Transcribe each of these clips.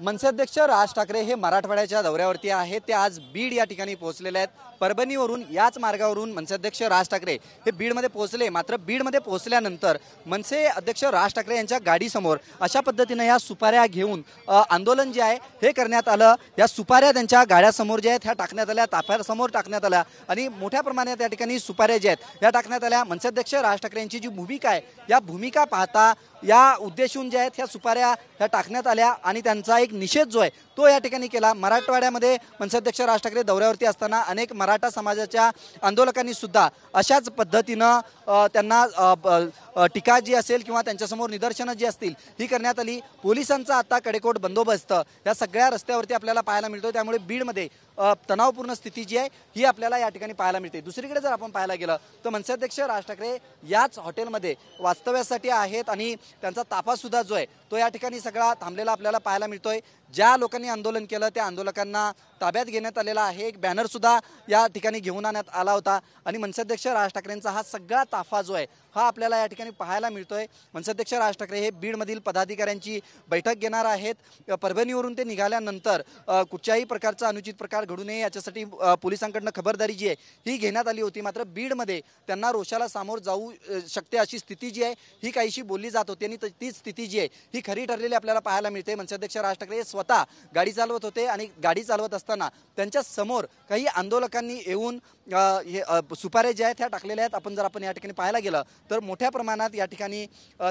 मनसे अध्यक्ष राज ठाकरे हे मराठवाड्याच्या दौऱ्यावरती आहेत। ते आज बीड या ठिकाणी पोहोचलेले आहेत। परभणीवरून याच मार्गावरून मनसे अध्यक्ष राज ठाकरे हे बीडमध्ये पोहोचले। मात्र बीडमध्ये पोहोचल्यानंतर मनसे अध्यक्ष राज ठाकरे यांच्या गाडीसमोर अशा पद्धतीने या सुपाऱ्या घेऊन आंदोलन जे आहे हे करण्यात आलं। या सुपाऱ्या त्यांच्या गाड्यासमोर जे आहेत ह्या टाकण्यात आल्या, ताफ्यासमोर टाकण्यात आल्या आणि मोठ्या प्रमाणात या ठिकाणी सुपाऱ्या जे आहेत ह्या टाकण्यात आल्या। मनसे अध्यक्ष राज ठाकरे यांची जी भूमिका आहे या भूमिका पाहता या उद्देशून जे आहेत ह्या सुपाऱ्या ह्या टाकण्यात आल्या आणि त्यांचा एक निषेध जो आहे तो या ठिकाणी केला। मराठवाड्यामध्ये मनसे अध्यक्ष राज ठाकरे दौऱ्यावरती असताना अनेक मराठा समाजाच्या आंदोलकांनी सुद्धा अशाच पद्धतीनं त्यांना टीका जी असेल किंवा त्यांच्यासमोर निदर्शनं जी असतील ही करण्यात आली। पोलिसांचा आता कडेकोट बंदोबस्त या सगळ्या रस्त्यावरती आपल्याला पाहायला मिळतो। त्यामुळे बीडमध्ये तणावपूर्ण स्थिती जी आहे ही आपल्याला या ठिकाणी पाहायला मिळते। दुसरीकडे जर आपण पाहायला गेलं तर मनसे अध्यक्ष राज ठाकरे याच हॉटेलमध्ये वास्तव्यासाठी आहेत आणि त्यांचा ताफा सुद्धा जो आहे तो या ठिकाणी सगळा थांबलेला आपल्याला पाहायला मिळतोय। ज्या लोकांनी आंदोलन केलं त्या आंदोलकांना ताब्यात घेण्यात आलेला आहे। एक बॅनर सुद्धा या ठिकाणी घेऊन आणण्यात आला होता आणि मनसे अध्यक्ष राज ठाकरेंचा हा सगळा ताफा जो आहे हा आपल्याला या ठिकाणी पाहायला मिळतोय। मनसे अध्यक्ष राज ठाकरे हे बीडमधील पदाधिकाऱ्यांची बैठक घेणार आहेत। परभणीवरून ते निघाल्यानंतर कुठल्याही प्रकारचा अनुचित प्रकार घडू नये याच्यासाठी पोलिसांकडून खबरदारी जी आहे ही घेण्यात आली होती। मात्र बीडमध्ये त्यांना रोषाला सामोर जाऊ शकते अशी स्थिती जी आहे ही काहीशी बोलली जात होती आणि ती स्थिती जी आहे ही खरी ठरलेली आपल्याला पाहायला मिळते। मनसे अध्यक्ष राज ठाकरे स्वतः गाडी चालवत होते आणि गाडी चालवत असताना त्यांच्या समोर काही आंदोलकांनी येऊन हे सुपारे जे आहेत ह्या टाकलेल्या आहेत। आपण या ठिकाणी पाहायला गेलं तर मोठ्या प्रमाणात या ठिकाणी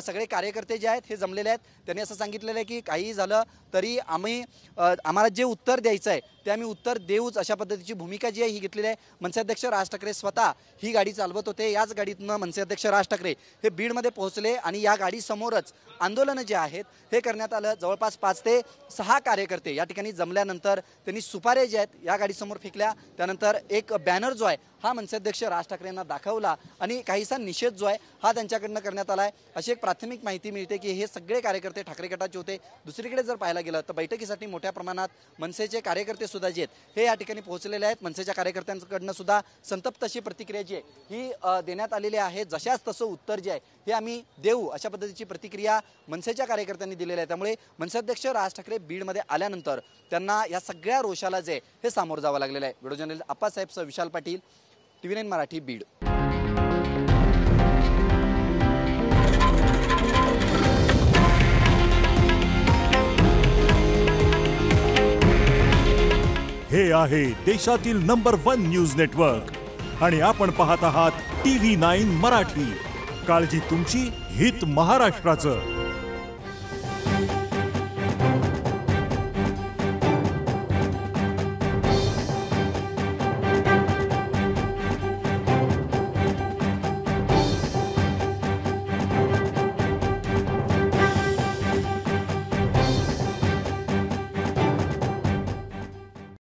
सगळे कार्यकर्ते जे आहेत हे जमलेले आहेत। त्यांनी असं सांगितलेलं आहे की काही झालं तरी आम्हाला जे उत्तर द्यायचं आहे ते आम्ही उत्तर देऊच अशा पद्धतीची भूमिका जी आहे ही घेतलेली आहे। मनसे अध्यक्ष राज ठाकरे स्वतः ही गाडी चालवत होते। याच गाडीतनं मनसे अध्यक्ष राज ठाकरे हे बीडमध्ये पोहोचले आणि या गाडीसमोरच आंदोलन जे आहेत हे करण्यात आलं। जवळपास 5 ते 6 कार्यकर्ते या ठिकाणी जमल्यानंतर त्यांनी सुपारे जे आहेत या गाडीसमोर फेकल्या। त्यानंतर एक बॅनर जो आहे हा मनसे अध्यक्ष राज ठाकरेंना दाखवला आणि काहीसा निषेध जो आहे हा त्यांच्याकडनं करण्यात आला आहे अशी एक प्राथमिक माहिती मिळते की हे सगळे कार्यकर्ते ठाकरे गटाचे होते। दुसरीकडे जर पाहायला गेलं तर बैठकीसाठी मोठ्या प्रमाणात मनसेचे कार्यकर्ते सुद्धा जे आहेत हे या ठिकाणी पोहोचलेले आहेत। मनसेच्या कार्यकर्त्यांकडनं सुद्धा संतप्त अशी प्रतिक्रिया जी आहे ही देण्यात आलेली आहे। जशाच तसं उत्तर जे आहे हे आम्ही देऊ अशा पद्धतीची प्रतिक्रिया मनसेच्या कार्यकर्त्यांनी दिलेली आहे। त्यामुळे मनसे अध्यक्ष राज ठाकरे बीडमध्ये आल्यानंतर त्यांना या सगळ्या रोषाला जे हे सामोरं जावं लागलेलं आहे। Video journalist Appasaheb Vishal Patil, TV9 Marathi, Beed. हे आहे देशातील नंबर 1 न्यूज नेटवर्क आणि आपण पाहत आहात TV9 मराठी। काळजी तुमची, हित महाराष्ट्राचं।